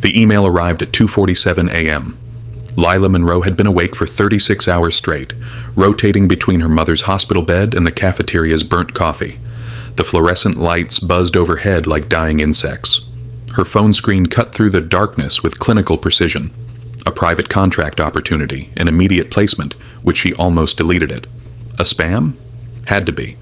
The email arrived at 2:47 a.m. Lila Monroe had been awake for 36 hours straight, rotating between her mother's hospital bed and the cafeteria's burnt coffee. The fluorescent lights buzzed overhead like dying insects. Her phone screen cut through the darkness with clinical precision. A private contract opportunity, an immediate placement, which she almost deleted it. A spam? Had to be.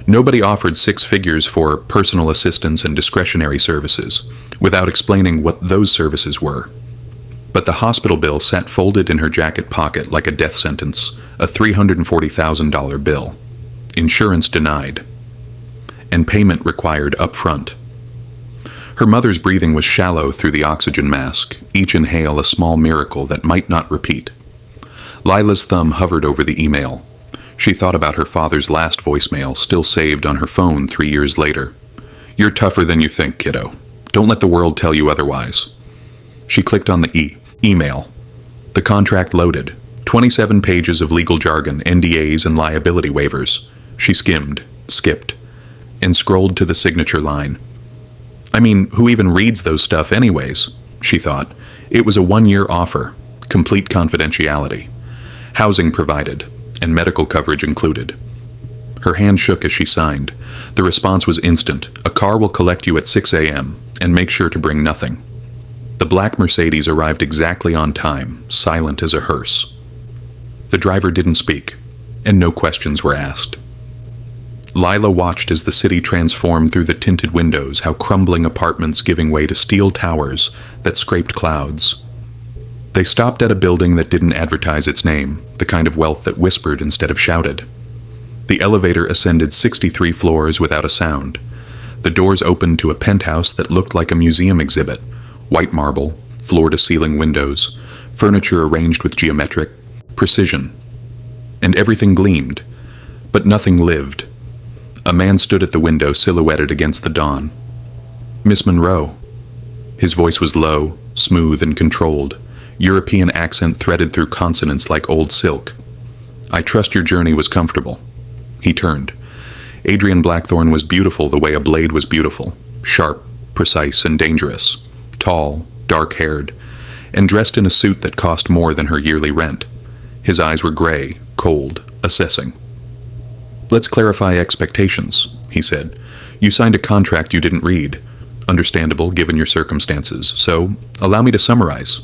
Nobody offered 6 figures for personal assistance and discretionary services, without explaining what those services were. But the hospital bill sat folded in her jacket pocket like a death sentence, a $340,000 bill. Insurance denied. And payment required up front. Her mother's breathing was shallow through the oxygen mask, each inhale a small miracle that might not repeat. Lila's thumb hovered over the email. She thought about her father's last voicemail, still saved on her phone 3 years later. "You're tougher than you think, kiddo. Don't let the world tell you otherwise." She clicked on the email. The contract loaded. 27 pages of legal jargon, NDAs, and liability waivers. She skimmed, skipped, and scrolled to the signature line. I mean, who even reads those stuff anyways? She thought. It was a 1-year offer, complete confidentiality, housing provided, and medical coverage included. Her hand shook as she signed. The response was instant. "A car will collect you at 6 a.m. and make sure to bring nothing." The black Mercedes arrived exactly on time, silent as a hearse. The driver didn't speak, and no questions were asked. Lila watched as the city transformed through the tinted windows, how crumbling apartments giving way to steel towers that scraped clouds. They stopped at a building that didn't advertise its name, the kind of wealth that whispered instead of shouted. The elevator ascended 63 floors without a sound. The doors opened to a penthouse that looked like a museum exhibit. White marble, floor-to-ceiling windows, furniture arranged with geometric precision. And everything gleamed, but nothing lived. A man stood at the window, silhouetted against the dawn. "Miss Monroe." His voice was low, smooth, and controlled, European accent threaded through consonants like old silk. "I trust your journey was comfortable." He turned. Adrian Blackthorne was beautiful the way a blade was beautiful, sharp, precise, and dangerous. Tall, dark-haired, and dressed in a suit that cost more than her yearly rent. His eyes were gray, cold, assessing. "Let's clarify expectations," he said. "You signed a contract you didn't read. Understandable given your circumstances, so allow me to summarize."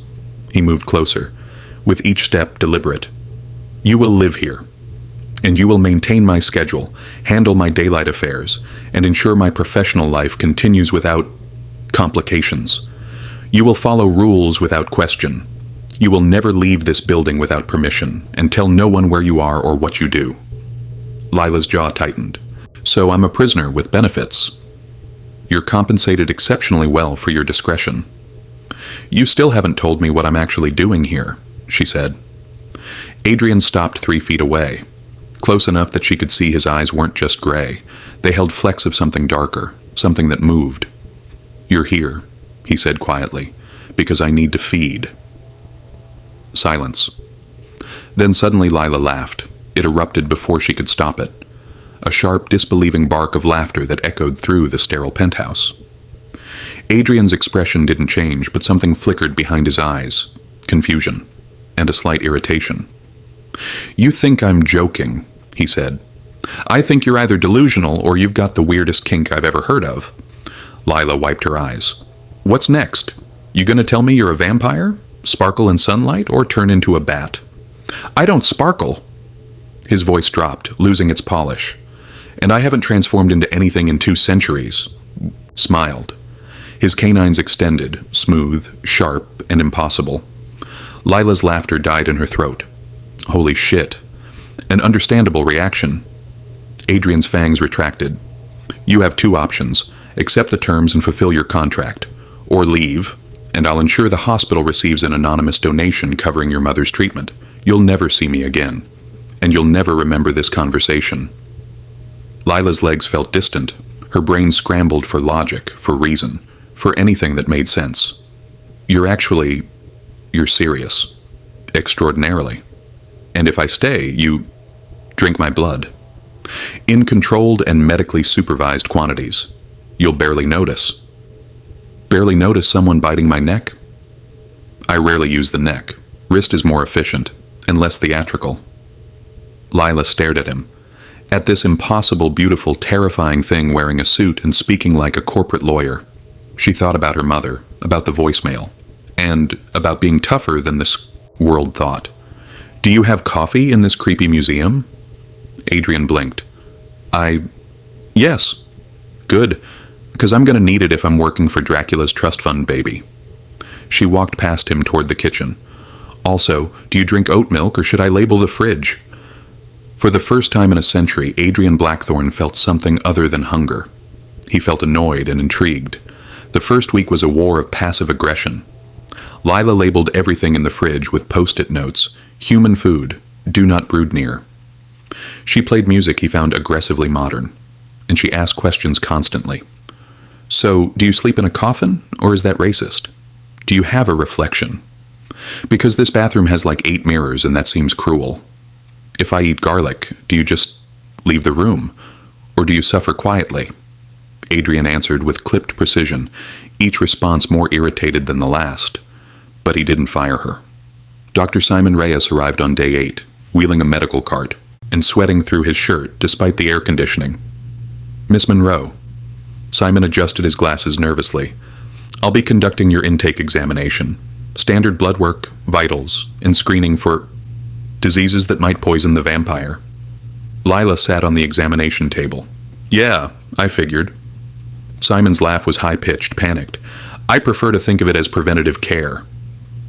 He moved closer, with each step deliberate. "You will live here, and you will maintain my schedule, handle my daylight affairs, and ensure my professional life continues without complications. You will follow rules without question. You will never leave this building without permission, and tell no one where you are or what you do." Lila's jaw tightened. "So I'm a prisoner with benefits." "You're compensated exceptionally well for your discretion." "You still haven't told me what I'm actually doing here," she said. Adrian stopped 3 feet away, close enough that she could see his eyes weren't just gray. They held flecks of something darker, something that moved. "You're here," he said quietly, "because I need to feed." Silence. Then suddenly Lila laughed. It erupted before she could stop it. A sharp, disbelieving bark of laughter that echoed through the sterile penthouse. Adrian's expression didn't change, but something flickered behind his eyes. Confusion. And a slight irritation. "You think I'm joking," he said. "I think you're either delusional or you've got the weirdest kink I've ever heard of." Lila wiped her eyes. "What's next? You gonna tell me you're a vampire? Sparkle in sunlight or turn into a bat?" "I don't sparkle." His voice dropped, losing its polish. "And I haven't transformed into anything in 2 centuries." Smiled. His canines extended, smooth, sharp, and impossible. Lila's laughter died in her throat. Holy shit. An understandable reaction. Adrian's fangs retracted. "You have 2 options. Accept the terms and fulfill your contract. Or leave, and I'll ensure the hospital receives an anonymous donation covering your mother's treatment. You'll never see me again. And you'll never remember this conversation." Lila's legs felt distant. Her brain scrambled for logic, for reason, for anything that made sense. You're serious. Extraordinarily. And if I stay, you drink my blood. In controlled and medically supervised quantities. You'll barely notice. Barely notice someone biting my neck? I rarely use the neck. Wrist is more efficient and less theatrical. Lila stared at him. At this impossible, beautiful, terrifying thing wearing a suit and speaking like a corporate lawyer. She thought about her mother, about the voicemail, and about being tougher than this world thought. Do you have coffee in this creepy museum? Adrian blinked. Yes. Good, because I'm going to need it if I'm working for Dracula's trust fund, baby. She walked past him toward the kitchen. Also, do you drink oat milk or should I label the fridge? For the first time in a century, Adrian Blackthorne felt something other than hunger. He felt annoyed and intrigued. The first week was a war of passive aggression. Lila labeled everything in the fridge with post-it notes. Human food. Do not brood near. She played music he found aggressively modern, and she asked questions constantly. So, do you sleep in a coffin, or is that racist? Do you have a reflection? Because this bathroom has like 8 mirrors, and that seems cruel. If I eat garlic, do you just leave the room, or do you suffer quietly? Adrian answered with clipped precision, each response more irritated than the last. But he didn't fire her. Dr. Simon Reyes arrived on day 8, wheeling a medical cart, and sweating through his shirt despite the air conditioning. Miss Monroe. Simon adjusted his glasses nervously. I'll be conducting your intake examination. Standard blood work, vitals, and screening for diseases that might poison the vampire. Lila sat on the examination table. Yeah, I figured. Simon's laugh was high-pitched, panicked. I prefer to think of it as preventative care.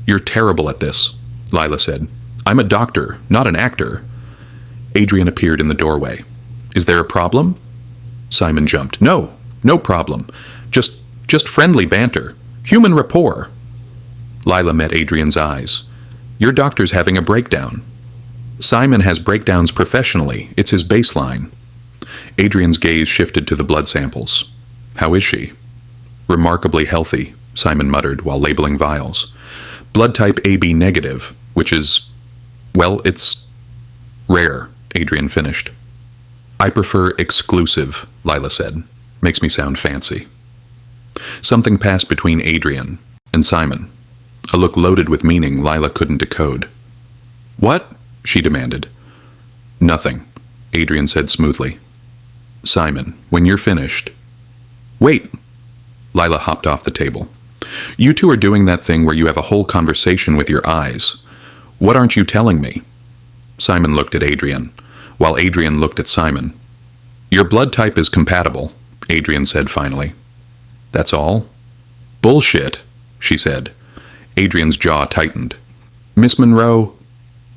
You're terrible at this, Lila said. I'm a doctor, not an actor. Adrian appeared in the doorway. Is there a problem? Simon jumped. No problem. Just friendly banter. Human rapport. Lila met Adrian's eyes. Your doctor's having a breakdown. Simon has breakdowns professionally. It's his baseline. Adrian's gaze shifted to the blood samples. How is she? Remarkably healthy, Simon muttered while labeling vials. Blood type AB negative, which is, well, it's rare, Adrian finished. I prefer exclusive, Lila said. Makes me sound fancy. Something passed between Adrian and Simon. A look loaded with meaning Lila couldn't decode. What? She demanded. Nothing, Adrian said smoothly. Simon, when you're finished... Wait! Lila hopped off the table. You two are doing that thing where you have a whole conversation with your eyes. What aren't you telling me? Simon looked at Adrian, while Adrian looked at Simon. Your blood type is compatible, Adrian said finally. That's all? Bullshit, she said. Adrian's jaw tightened. Miss Monroe,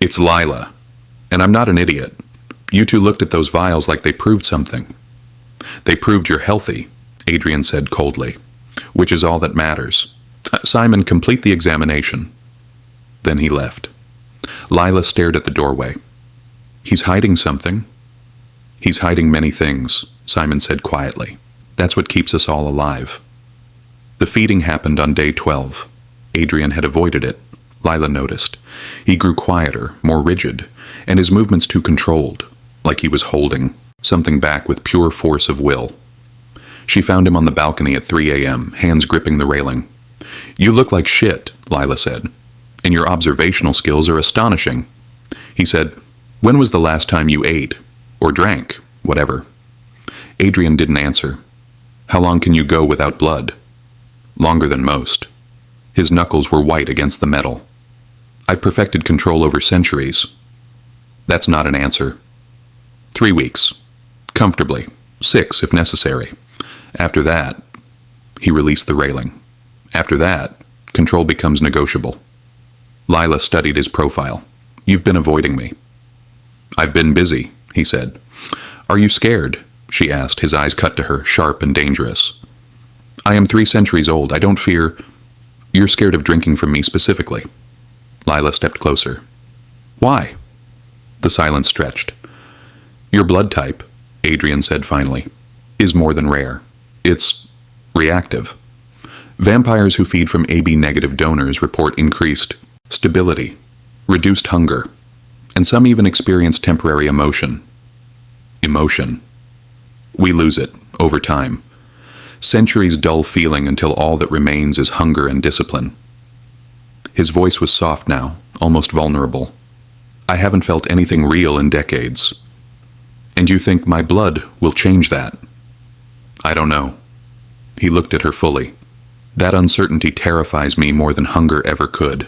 it's Lila, and I'm not an idiot. You two looked at those vials like they proved something. They proved you're healthy, Adrian said coldly, which is all that matters. Simon, complete the examination. Then he left. Lila stared at the doorway. He's hiding something. He's hiding many things, Simon said quietly. That's what keeps us all alive. The feeding happened on day 12. Adrian had avoided it, Lila noticed. He grew quieter, more rigid, and his movements too controlled, like he was holding something back with pure force of will. She found him on the balcony at 3 a.m., hands gripping the railing. You look like shit, Lila said, and your observational skills are astonishing. He said, when was the last time you ate? Or drank? Whatever. Adrian didn't answer. How long can you go without blood? Longer than most. His knuckles were white against the metal. I've perfected control over centuries. That's not an answer. 3 weeks. Comfortably. 6 if necessary. After that, he released the railing. After that, control becomes negotiable. Lila studied his profile. You've been avoiding me. I've been busy, he said. Are you scared? She asked, his eyes cut to her, sharp and dangerous. I am 3 centuries old. I don't fear... You're scared of drinking from me specifically. Lila stepped closer. Why? The silence stretched. Your blood type, Adrian said finally, is more than rare. It's reactive. Vampires who feed from AB-negative donors report increased stability, reduced hunger, and some even experience temporary emotion. Emotion. We lose it, over time. Centuries dull feeling until all that remains is hunger and discipline. His voice was soft now, almost vulnerable. I haven't felt anything real in decades. And you think my blood will change that? I don't know. He looked at her fully. That uncertainty terrifies me more than hunger ever could.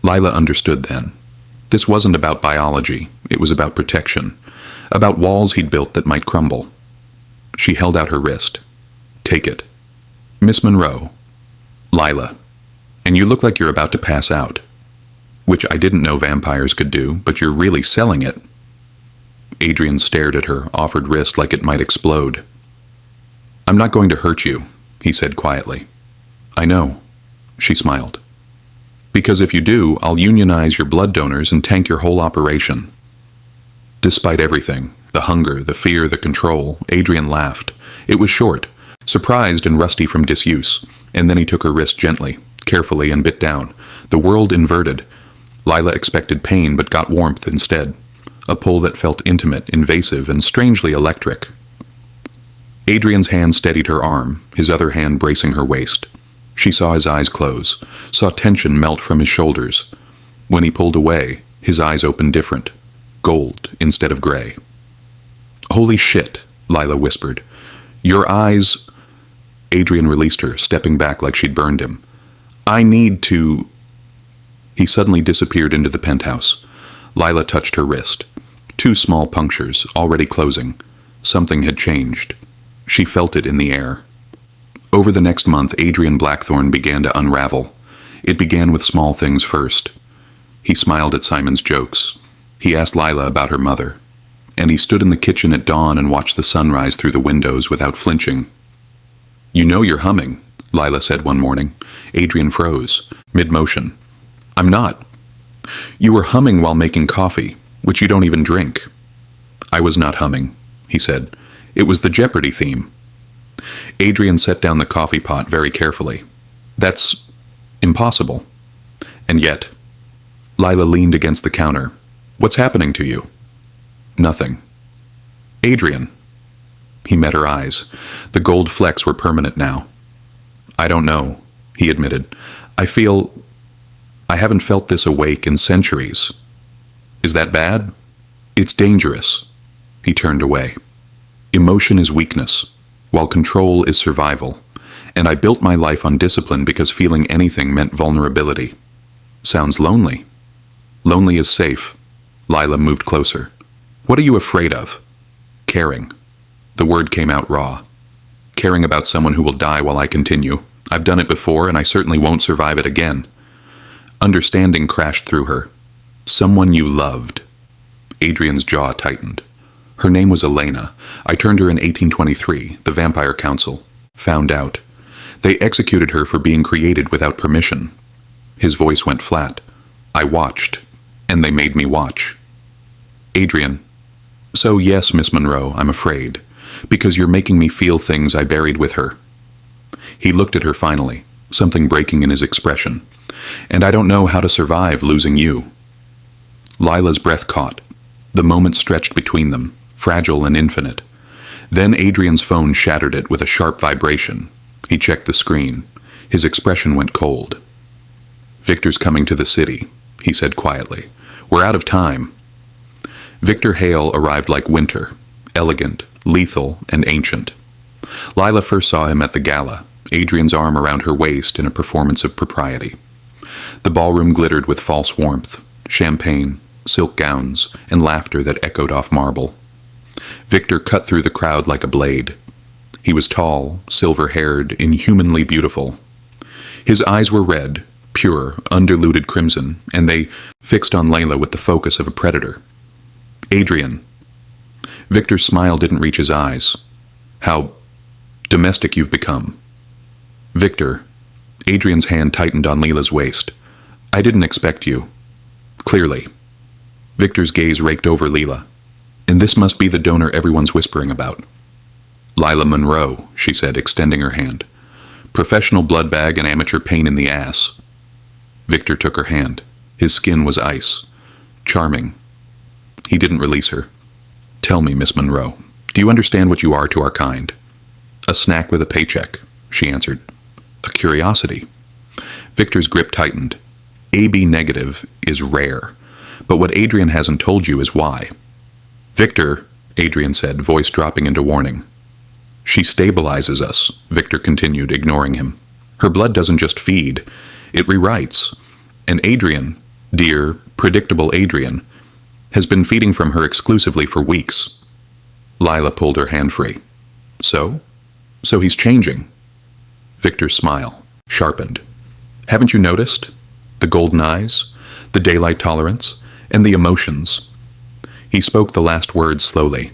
Lila understood then. This wasn't about biology. It was about protection. About walls he'd built that might crumble. She held out her wrist. Take it. Miss Monroe. Lila. And you look like you're about to pass out. Which I didn't know vampires could do, but you're really selling it. Adrian stared at her, offered wrist like it might explode. I'm not going to hurt you, he said quietly. I know. She smiled. Because if you do, I'll unionize your blood donors and tank your whole operation. Despite everything, the hunger, the fear, the control, Adrian laughed. It was short, surprised and rusty from disuse, and then he took her wrist gently, carefully, and bit down. The world inverted. Lila expected pain but got warmth instead. A pull that felt intimate, invasive, and strangely electric. Adrian's hand steadied her arm, his other hand bracing her waist. She saw his eyes close, saw tension melt from his shoulders. When he pulled away, his eyes opened different. Gold instead of gray. Holy shit, Lila whispered. Your eyes... Adrian released her, stepping back like she'd burned him. I need to... He suddenly disappeared into the penthouse. Lila touched her wrist. 2 small punctures, already closing. Something had changed. She felt it in the air. Over the next month, Adrian Blackthorne began to unravel. It began with small things first. He smiled at Simon's jokes. He asked Lila about her mother. And he stood in the kitchen at dawn and watched the sunrise through the windows without flinching. You know you're humming, Lila said one morning. Adrian froze, mid-motion. I'm not. You were humming while making coffee, which you don't even drink. I was not humming, he said. It was the Jeopardy theme. Adrian set down the coffee pot very carefully. That's impossible. And yet, Lila leaned against the counter. What's happening to you? Nothing. Adrian. He met her eyes. The gold flecks were permanent now. I don't know, he admitted. I haven't felt this awake in centuries. Is that bad? It's dangerous. He turned away. Emotion is weakness, while control is survival. And I built my life on discipline because feeling anything meant vulnerability. Sounds lonely. Lonely is safe. Lila moved closer. What are you afraid of? Caring. The word came out raw. Caring about someone who will die while I continue. I've done it before and I certainly won't survive it again. Understanding crashed through her. Someone you loved. Adrian's jaw tightened. Her name was Elena. I turned her in 1823, the Vampire Council. Found out. They executed her for being created without permission. His voice went flat. I watched. And they made me watch. Adrian. So yes, Miss Monroe, I'm afraid. Because you're making me feel things I buried with her. He looked at her finally, something breaking in his expression. And I don't know how to survive losing you. Lila's breath caught. The moment stretched between them, fragile and infinite. Then Adrian's phone shattered it with a sharp vibration. He checked the screen. His expression went cold. Victor's coming to the city, he said quietly. We're out of time. Victor Hale arrived like winter, elegant, lethal, and ancient. Lila first saw him at the gala, Adrian's arm around her waist in a performance of propriety. The ballroom glittered with false warmth, champagne, silk gowns, and laughter that echoed off marble. Victor cut through the crowd like a blade. He was tall, silver-haired, inhumanly beautiful. His eyes were red, pure, undiluted crimson, and they fixed on Lila with the focus of a predator. Adrian. Victor's smile didn't reach his eyes. How domestic you've become. Victor. Adrian's hand tightened on Lila's waist. I didn't expect you. Clearly. Victor's gaze raked over Lila. And this must be the donor everyone's whispering about. Lila Monroe, she said, extending her hand. Professional blood bag and amateur pain in the ass. Victor took her hand. His skin was ice. Charming. He didn't release her. Tell me, Miss Monroe, do you understand what you are to our kind? A snack with a paycheck, she answered. A curiosity. Victor's grip tightened. AB negative is rare, but what Adrian hasn't told you is why. Victor, Adrian said, voice dropping into warning. She stabilizes us, Victor continued, ignoring him. Her blood doesn't just feed, it rewrites. And Adrian, dear, predictable Adrian, has been feeding from her exclusively for weeks. Lila pulled her hand free. So? So he's changing. Victor's smile sharpened. Haven't you noticed? The golden eyes, the daylight tolerance, and the emotions. He spoke the last words slowly.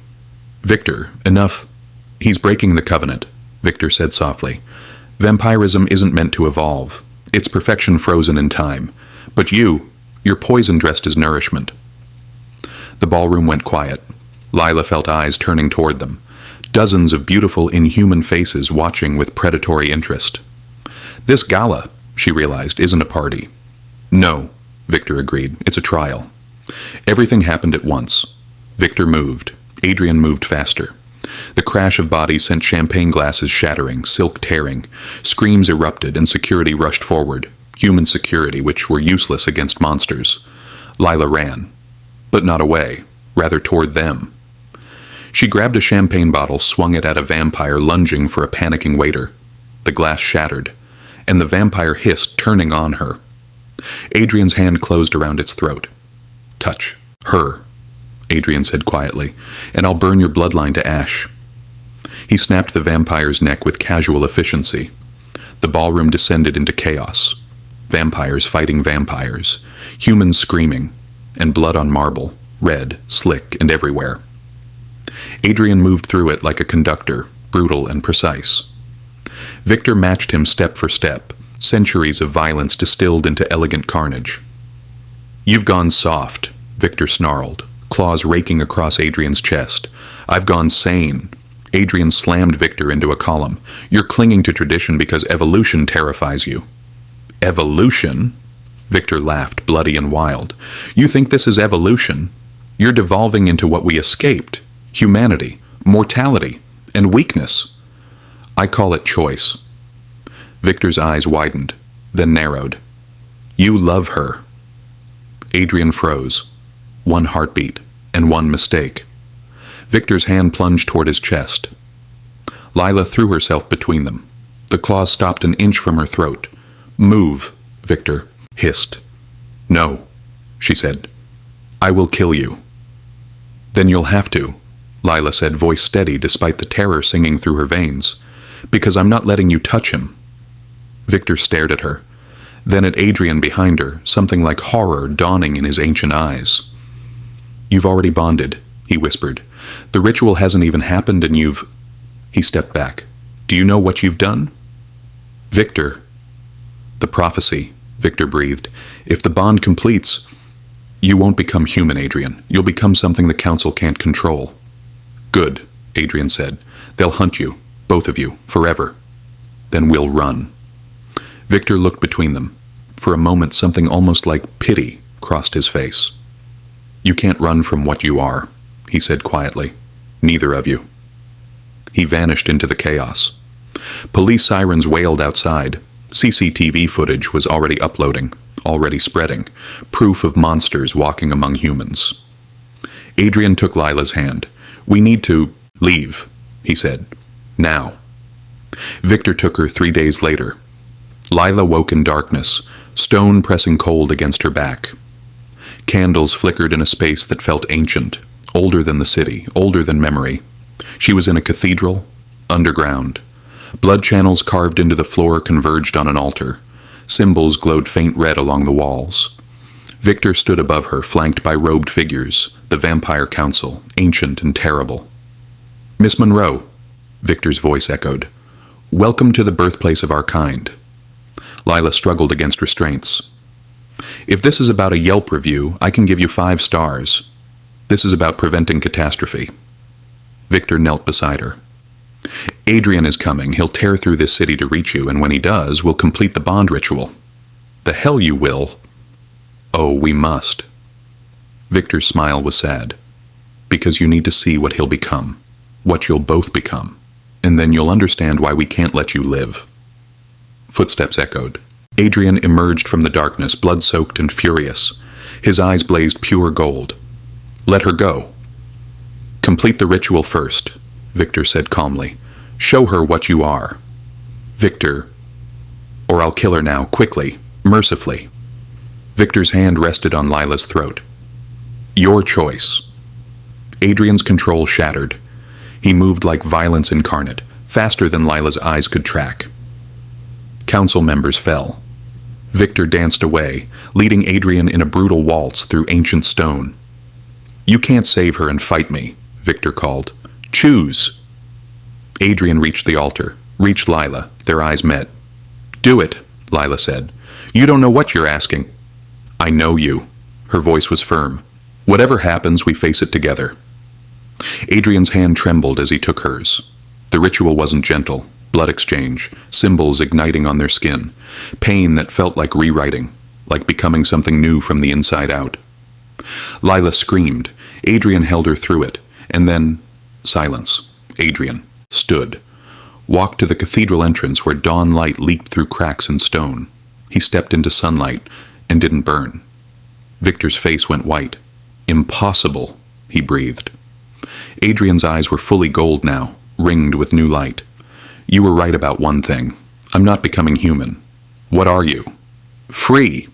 Victor, enough. He's breaking the covenant, Victor said softly. Vampirism isn't meant to evolve. It's perfection frozen in time. But you're poison dressed as nourishment. The ballroom went quiet. Lila felt eyes turning toward them. Dozens of beautiful, inhuman faces watching with predatory interest. This gala, she realized, isn't a party. No, Victor agreed. It's a trial. Everything happened at once. Victor moved. Adrian moved faster. The crash of bodies sent champagne glasses shattering, silk tearing. Screams erupted and security rushed forward. Human security, which were useless against monsters. Lila ran. But not away. Rather toward them. She grabbed a champagne bottle, swung it at a vampire lunging for a panicking waiter. The glass shattered, and the vampire hissed, turning on her. Adrian's hand closed around its throat. Touch her, Adrian said quietly, and I'll burn your bloodline to ash. He snapped the vampire's neck with casual efficiency. The ballroom descended into chaos. Vampires fighting vampires, humans screaming, and blood on marble, red, slick, and everywhere. Adrian moved through it like a conductor, brutal and precise. Victor matched him step for step, centuries of violence distilled into elegant carnage. You've gone soft, Victor snarled, claws raking across Adrian's chest. I've gone sane. Adrian slammed Victor into a column. You're clinging to tradition because evolution terrifies you. Evolution? Victor laughed, bloody and wild. You think this is evolution? You're devolving into what we escaped. Humanity, mortality, and weakness. I call it choice. Victor's eyes widened, then narrowed. You love her. Adrian froze. One heartbeat, and one mistake. Victor's hand plunged toward his chest. Lila threw herself between them. The claws stopped an inch from her throat. Move, Victor hissed. No, she said. I will kill you. Then you'll have to, Lila said, voice steady despite the terror singing through her veins. Because I'm not letting you touch him. Victor stared at her. Then at Adrian behind her, something like horror dawning in his ancient eyes. You've already bonded, he whispered. The ritual hasn't even happened and you've... He stepped back. Do you know what you've done? Victor. The prophecy, Victor breathed. If the bond completes, you won't become human, Adrian. You'll become something the council can't control. Good, Adrian said. They'll hunt you, both of you, forever. Then we'll run. Victor looked between them. For a moment, something almost like pity crossed his face. You can't run from what you are, he said quietly. Neither of you. He vanished into the chaos. Police sirens wailed outside. CCTV footage was already uploading, already spreading, proof of monsters walking among humans. Adrian took Lila's hand. We need to leave, he said. Now. Victor took her 3 days later. Lila woke in darkness, stone pressing cold against her back. Candles flickered in a space that felt ancient, older than the city, older than memory. She was in a cathedral, underground. Blood channels carved into the floor converged on an altar. Symbols glowed faint red along the walls. Victor stood above her, flanked by robed figures, the Vampire Council, ancient and terrible. Miss Monroe, Victor's voice echoed. Welcome to the birthplace of our kind. Lila struggled against restraints. If this is about a Yelp review, I can give you 5 stars. This is about preventing catastrophe. Victor knelt beside her. Adrian is coming. He'll tear through this city to reach you, and when he does, we'll complete the bond ritual. The hell you will. Oh, we must. Victor's smile was sad. Because you need to see what he'll become. What you'll both become. And then you'll understand why we can't let you live. Footsteps echoed. Adrian emerged from the darkness, blood-soaked and furious. His eyes blazed pure gold. "Let her go." "Complete the ritual first," Victor said calmly. "Show her what you are." "Victor, or I'll kill her now, quickly, mercifully." Victor's hand rested on Lila's throat. "Your choice." Adrian's control shattered. He moved like violence incarnate, faster than Lila's eyes could track. Council members fell. Victor danced away, leading Adrian in a brutal waltz through ancient stone. "You can't save her and fight me," Victor called. "Choose." Adrian reached the altar, reached Lila. Their eyes met. "Do it," Lila said. "You don't know what you're asking." "I know you." Her voice was firm. "Whatever happens, we face it together." Adrian's hand trembled as he took hers. The ritual wasn't gentle. Blood exchange, symbols igniting on their skin, pain that felt like rewriting, like becoming something new from the inside out. Lila screamed. Adrian held her through it, and then silence. Adrian stood, walked to the cathedral entrance where dawn light leaked through cracks in stone. He stepped into sunlight and didn't burn. Victor's face went white. "Impossible," he breathed. Adrian's eyes were fully gold now, ringed with new light. "You were right about one thing. I'm not becoming human. What are you?" "Free."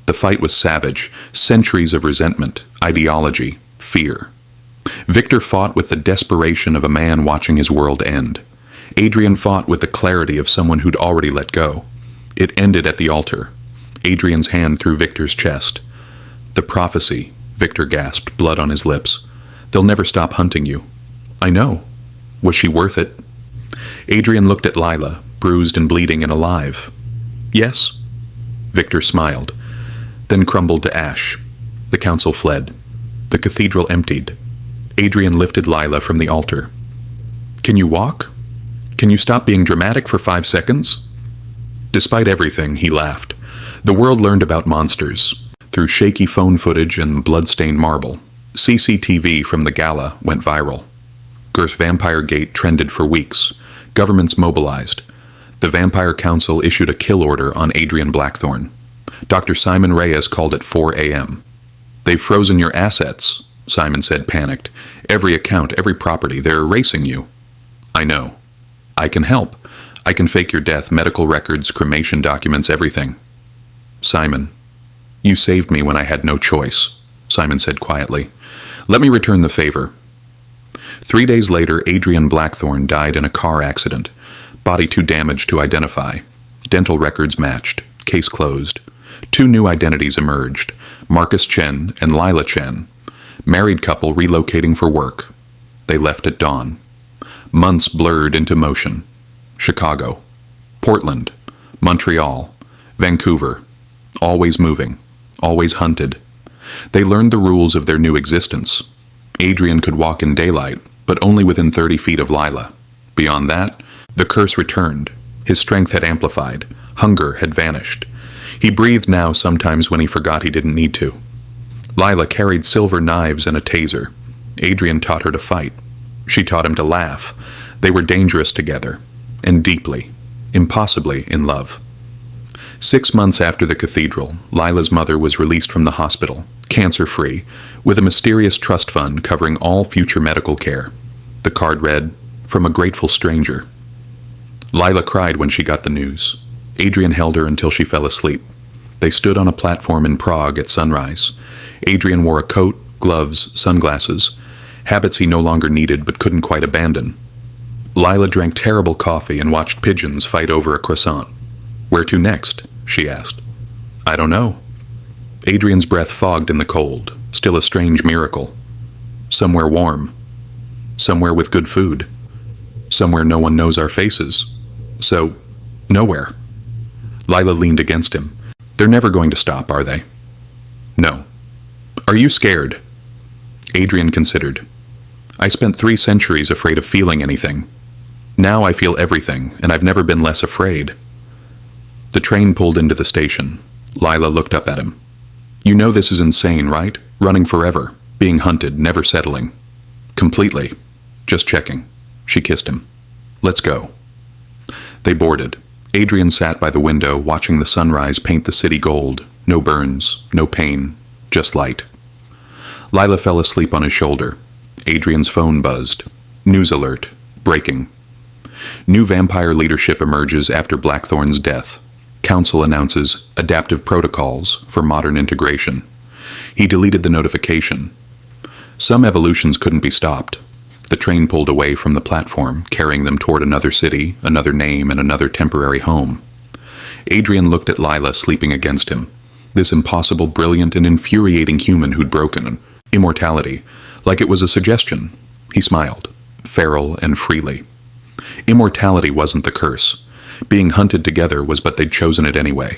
The fight was savage, centuries of resentment, ideology, fear. Victor fought with the desperation of a man watching his world end. Adrian fought with the clarity of someone who'd already let go. It ended at the altar. Adrian's hand through Victor's chest. "The prophecy," Victor gasped, blood on his lips. "They'll never stop hunting you." "I know." Was she worth it? Adrian looked at Lila, bruised and bleeding and alive. "Yes?" Victor smiled, then crumbled to ash. The council fled. The cathedral emptied. Adrian lifted Lila from the altar. "Can you walk? Can you stop being dramatic for 5 seconds?" Despite everything, he laughed. The world learned about monsters through shaky phone footage and blood-stained marble. CCTV from the gala went viral. Gur's Vampire Gate trended for weeks. Governments mobilized. The Vampire Council issued a kill order on Adrian Blackthorne. Dr. Simon Reyes called at 4 a.m. "They've frozen your assets," Simon said, panicked. "Every account, every property, they're erasing you." "I know. I can help. I can fake your death, medical records, cremation documents, everything." "Simon, you saved me when I had no choice," Simon said quietly. "Let me return the favor." 3 days later, Adrian Blackthorne died in a car accident. Body too damaged to identify. Dental records matched. Case closed. 2 new identities emerged. Marcus Chen and Lila Chen. Married couple relocating for work. They left at dawn. Months blurred into motion. Chicago. Portland. Montreal. Vancouver. Always moving. Always hunted. They learned the rules of their new existence. Adrian could walk in daylight, but only within 30 feet of Lila. Beyond that, the curse returned. His strength had amplified. Hunger had vanished. He breathed now sometimes when he forgot he didn't need to. Lila carried silver knives and a taser. Adrian taught her to fight. She taught him to laugh. They were dangerous together, and deeply, impossibly in love. 6 months after the cathedral, Lila's mother was released from the hospital, cancer-free, with a mysterious trust fund covering all future medical care. The card read, "From a grateful stranger." Lila cried when she got the news. Adrian held her until she fell asleep. They stood on a platform in Prague at sunrise. Adrian wore a coat, gloves, sunglasses, habits he no longer needed but couldn't quite abandon. Lila drank terrible coffee and watched pigeons fight over a croissant. "Where to next?" she asked. "I don't know." Adrian's breath fogged in the cold, still a strange miracle. "Somewhere warm. Somewhere with good food. Somewhere no one knows our faces. So, nowhere." Lila leaned against him. "They're never going to stop, are they?" "No." "Are you scared?" Adrian considered. "I spent 3 centuries afraid of feeling anything. Now I feel everything, and I've never been less afraid." The train pulled into the station. Lila looked up at him. "You know this is insane, right? Running forever. Being hunted, never settling." "Completely. Just checking." She kissed him. "Let's go." They boarded. Adrian sat by the window watching the sunrise paint the city gold. No burns, no pain, just light. Lila fell asleep on his shoulder. Adrian's phone buzzed. News alert. Breaking. New vampire leadership emerges after Blackthorne's death. Council announces adaptive protocols for modern integration. He deleted the notification. Some evolutions couldn't be stopped. The train pulled away from the platform, carrying them toward another city, another name, and another temporary home. Adrian looked at Lila sleeping against him. This impossible, brilliant, and infuriating human who'd broken immortality, like it was a suggestion. He smiled, feral and freely. Immortality wasn't the curse. Being hunted together was, but they'd chosen it anyway.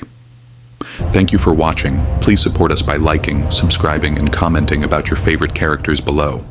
Thank you for watching. Please support us by liking, subscribing, and commenting about your favorite characters below.